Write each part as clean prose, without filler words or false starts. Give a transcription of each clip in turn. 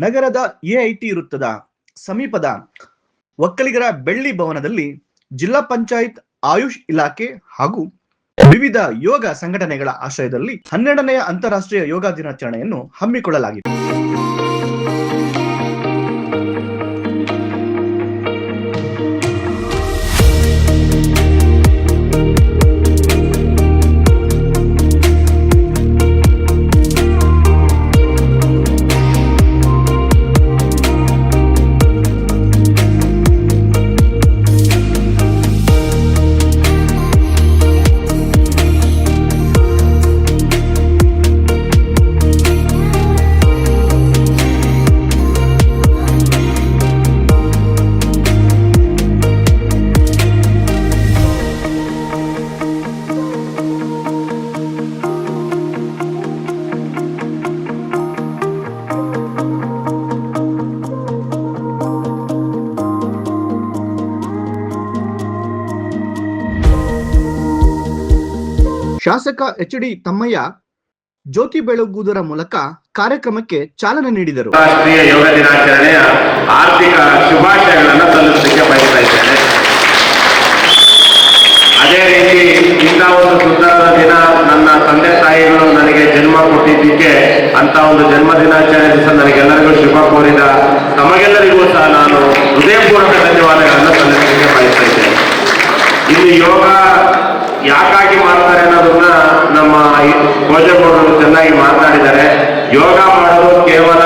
ನಗರದ ಎಐಟಿ ವೃತ್ತದ ಸಮೀಪದ ಒಕ್ಕಲಿಗರ ಬೆಳ್ಳಿ ಭವನದಲ್ಲಿ ಜಿಲ್ಲಾ ಪಂಚಾಯತ್ ಆಯುಷ್ ಇಲಾಖೆ ಹಾಗೂ ವಿವಿಧ ಯೋಗ ಸಂಘಟನೆಗಳ ಆಶ್ರಯದಲ್ಲಿ 12ನೇ ಅಂತಾರಾಷ್ಟ್ರೀಯ ಯೋಗ ದಿನಾಚರಣೆಯನ್ನು ಹಮ್ಮಿಕೊಳ್ಳಲಾಗಿದೆ. ಶಾಸಕ ಎಚ್.ಡಿ. ತಮ್ಮಯ್ಯ ಜ್ಯೋತಿ ಬೆಳಗುವುದರ ಮೂಲಕ ಕಾರ್ಯಕ್ರಮಕ್ಕೆ ಚಾಲನೆ ನೀಡಿದರು. ರಾಷ್ಟ್ರೀಯ ಯೋಗ ದಿನಾಚರಣೆಯ ಆರ್ಥಿಕ ಶುಭಾಶಯಗಳನ್ನು ಸಲ್ಲಿಸಲಿಕ್ಕೆ ಬಯಸ್ತಾ ಇದ್ದೇನೆ. ಅದೇ ರೀತಿ ಇಂಥ ಒಂದು ಸುಂದರದ ದಿನ ನನ್ನ ತಂದೆ ತಾಯಿಗಳು ನನಗೆ ಜನ್ಮ ಕೊಟ್ಟಿದ್ದಕ್ಕೆ ಅಂತ ಒಂದು ಜನ್ಮ ದಿನಾಚರಣೆ ದಿವಸ ನನಗೆಲ್ಲರಿಗೂ ಶುಭ ಕೋರಿದ ತಮಗೆಲ್ಲರಿಗೂ ಸಹ ನಾನು ಹೃದಯಪೂರ್ವಕ ಧನ್ಯವಾದಗಳನ್ನು ಸಲ್ಲಿಸಲಿಕ್ಕೆ ಬಯಸ್ತಾ ಇದ್ದೇನೆ. ಇಲ್ಲಿ ಯೋಗ ಯಾಕಾಗಿ ಮಾಡ್ತಾರೆ ಅನ್ನೋದನ್ನ ನಮ್ಮ ಭೋಜಗೌಡರು ಚೆನ್ನಾಗಿ ಮಾತನಾಡಿದ್ದಾರೆ. ಯೋಗ ಮಾಡೋದು ಕೇವಲ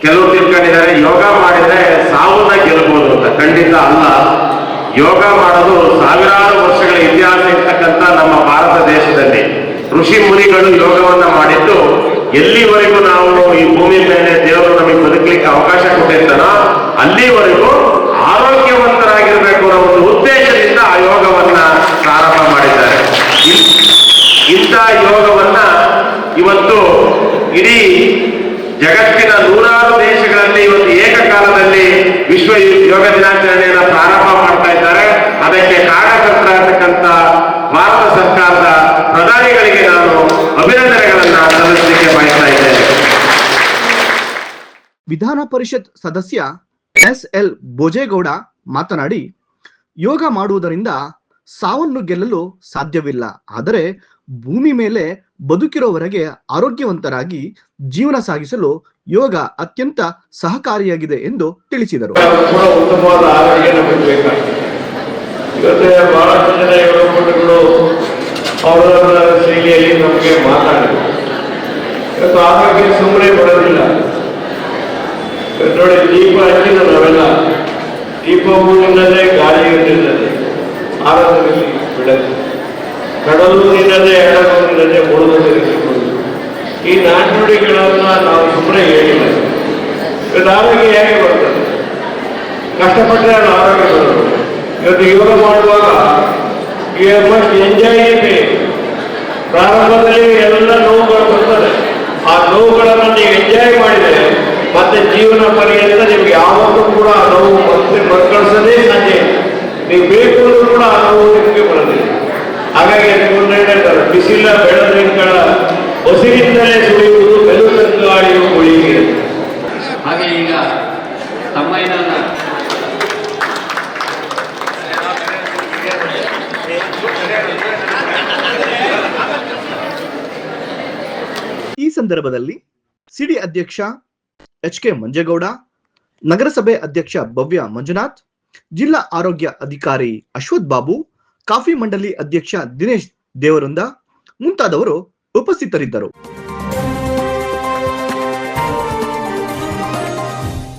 ಕೆಲವು ತಿಳ್ಕೊಂಡಿದ್ದಾರೆ ಯೋಗ ಮಾಡಿದ್ರೆ ಸಾವನ್ನ ಗೆಲ್ಬಹುದು ಅಂತ. ಖಂಡಿತ ಅಲ್ಲ. ಯೋಗ ಮಾಡೋದು ಸಾವಿರಾರು ವರ್ಷಗಳ ಇತಿಹಾಸ ಇರ್ತಕ್ಕಂಥ ನಮ್ಮ ಭಾರತ ದೇಶದಲ್ಲಿ ಋಷಿ ಮುನಿಗಳು ಯೋಗವನ್ನ ಮಾಡಿದ್ದು ಎಲ್ಲಿವರೆಗೂ ನಾವು ಈ ಭೂಮಿ ಮೇಲೆ ದೇವರು ನಮಗೆ ಬದುಕಲಿಕ್ಕೆ ಅವಕಾಶ ಕೊಟ್ಟಿರ್ತಾನೋ ಅಲ್ಲಿವರೆಗೂ ಆರೋಗ್ಯವಂತರಾಗಿರ್ಬೇಕು ಅನ್ನೋ ಒಂದು ಉದ್ದೇಶದಿಂದ ಆ ಯೋಗವನ್ನ ಪ್ರಾರಂಭ ಮಾಡಿದ್ದಾರೆ. ಇಂಥ ಯೋಗವನ್ನ ಇವತ್ತು ಇಡೀ ಜಗತ್ತಿನ ನೂರಾರು ದೇಶಗಳಲ್ಲಿ ಇವತ್ತು ಏಕಕಾಲದಲ್ಲಿ ವಿಶ್ವ ಯೋಗ ದಿನಾಚರಣೆಯನ್ನು ಪ್ರಾರಂಭ ಮಾಡ್ತಾ ಇದ್ದಾರೆ. ಅದಕ್ಕೆ ಕಾರಣಕರ್ತರಾಗಿರ್ತಕ್ಕಂಥ ಭಾರತ ಸರ್ಕಾರದ ಪ್ರಧಾನಿಗಳಿಗೆ ನಾನು ಅಭಿನಂದನೆಗಳನ್ನ ಸಲ್ಲಿಸಲಿಕ್ಕೆ ಬಯಸ್ತಾ ಇದ್ದೇನೆ. ವಿಧಾನ ಪರಿಷತ್ ಸದಸ್ಯ ಎಸ್.ಎಲ್. ಭೋಜೇಗೌಡ ಮಾತನಾಡಿ, ಯೋಗ ಮಾಡುವುದರಿಂದ ಸಾವನ್ನು ಗೆಲ್ಲಲು ಸಾಧ್ಯವಿಲ್ಲ, ಆದರೆ ಭೂಮಿ ಮೇಲೆ ಬದುಕಿರೋವರೆಗೆ ಆರೋಗ್ಯವಂತರಾಗಿ ಜೀವನ ಸಾಗಿಸಲು ಯೋಗ ಅತ್ಯಂತ ಸಹಕಾರಿಯಾಗಿದೆ ಎಂದು ತಿಳಿಸಿದರು. ಉತ್ತಮವಾದ ಆರೋಗ್ಯ ನಮಗೆ ಬೇಕಾಗಿದೆ. ಇವತ್ತೇ ಬಹಳಷ್ಟು ಜನ ಯೋಗಪಟುಗಳು ಅವರವರ ಶೈಲಿಯಲ್ಲಿ ನಮಗೆ ಮಾತಾಡಿದರು. ಇವತ್ತು ಆರೋಗ್ಯ ಸುಮ್ಮನೆ ಬರೋದಿಲ್ಲ. ನೋಡಿ, ದೀಪ ಹಚ್ಚಿದ ನಾವೆಲ್ಲ ದೀಪ ಹೂವಿನದೇ ಗಾಳಿ ನಿಲ್ಲದೆ ಆರೋಗ್ಯದಲ್ಲಿ ಬಿಡದೆ ಕಡಲು ನಿಲ್ಲದೆ ಎಡಲು ನಿಲ್ಲದೆ ಮುಳುಗದಿರಿಸಿಕೊಂಡು ಈ ನಾಣ್ಣುಡಿಗಳನ್ನ ನಾವು ಸುಮ್ಮನೆ ಹೇಳಿಲ್ಲ. ಇವತ್ತು ಆರೋಗ್ಯ ಹೇಗೆ ಬರ್ತದೆ? ಕಷ್ಟಪಟ್ಟರೆ ಅದು ಆರೋಗ್ಯ ಬರೋದು. ಇವತ್ತು ಯೋಗ ಮಾಡುವಾಗ ಮಸ್ಟ್ ಎಂಜಾಯ್ ಇದೆ. ಪ್ರಾರಂಭದಲ್ಲಿ ಎಲ್ಲ ನೋವುಗಳು ಬರ್ತದೆ. ಆ ನೋವುಗಳನ್ನು ನೀವು ಎಂಜಾಯ್ ಮಾಡಿದರೆ ಮತ್ತೆ ಜೀವನ ಪರ್ಯಂತ ನಿಮ್ಗೆ ಯಾವತ್ತೂ ಕೂಡ ಆ ನೋವು ಮತ್ತೆ ಮಕ್ಕಳಿಸೋದೇ ಸಾಧ್ಯ. ನೀವು ಬೇಕು ಅಂದ್ರೂ ಕೂಡ ಆ ನೋವು ನಿಮಗೆ ಬರೋದಿಲ್ಲ. ಹಾಗಾಗಿ ಹೇಳ್ತಾರೆ, ಬಿಸಿಲ ಬೆಳೆದಗಳ ಹೊಸಿರಿಂದಲೇ ಸುಳಿಯುವುದು ಬೆಲುಕಂಗಾಳಿಯು ಉಳಿಗೆ. ಹಾಗೆ ಈಗ ತಮ್ಮಯ್ಯನ ಈ ಸಂದರ್ಭದಲ್ಲಿ ಸಿಡಿ ಅಧ್ಯಕ್ಷ ಎಚ್.ಕೆ. ಮಂಜೇಗೌಡ, ನಗರಸಭೆ ಅಧ್ಯಕ್ಷ ಭವ್ಯ ಮಂಜುನಾಥ್, ಜಿಲ್ಲಾ ಆರೋಗ್ಯ ಅಧಿಕಾರಿ ಅಶ್ವಥ್ ಬಾಬು, ಕಾಫಿ ಮಂಡಳಿ ಅಧ್ಯಕ್ಷ ದಿನೇಶ್ ದೇವರುಂದ ಮುಂತಾದವರು ಉಪಸ್ಥಿತರಿದ್ದರು.